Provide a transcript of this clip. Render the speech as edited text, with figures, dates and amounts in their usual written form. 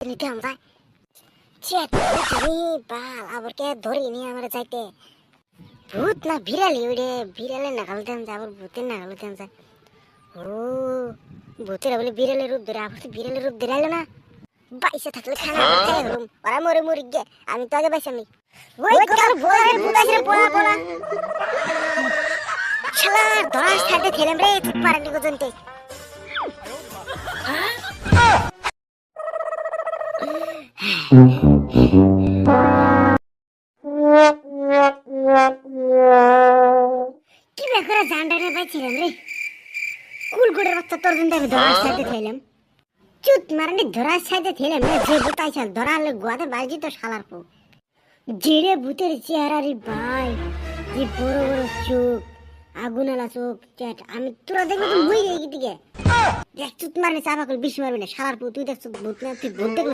নিতে আমরা চেট তুমি বাল আবার কে ধরি নি আমরা যাইতে ভূত না বিড়ালি ওইডে বিড়ালে না গালতে আবার ভূতের না গালতে ও ভূতের বলে বিড়ালের রূপ ধরে আবার বিড়ালের রূপ ধরে আইলো না বাইসে থাকলে খানা খাই হলুম ওরা মরে মরে গে আমি তো আগে বাইসে আমি ওই কাল ভোরে ভূত আসে পোলা পোলা শালা ধরাস ছাড়তে খেলাম রে ঠিক পারেনি পর্যন্ত কি বেকরা জান্ডারে বাইছিলাম রে কুল গুড়ের বাচ্চা তোর জন্য আমি ধরাস ছাড়তে খেলাম চুত মারনি ধরাস ছাড়তে খেলাম না যে ভূত আইছাল ধরা হলে গোয়াতে বাজি তো শালার পো জেরে ভূতের চেহারা রে ভাই যে বড় বড় চোখ আগুনালা চোখ চেট আমি তোরা দেখবি তো মুই এই দিকে দেখ চুত মারনি চাপা কল বিষ মারবি না শালার পো তুই দেখ ভূত না তুই ভূত দেখ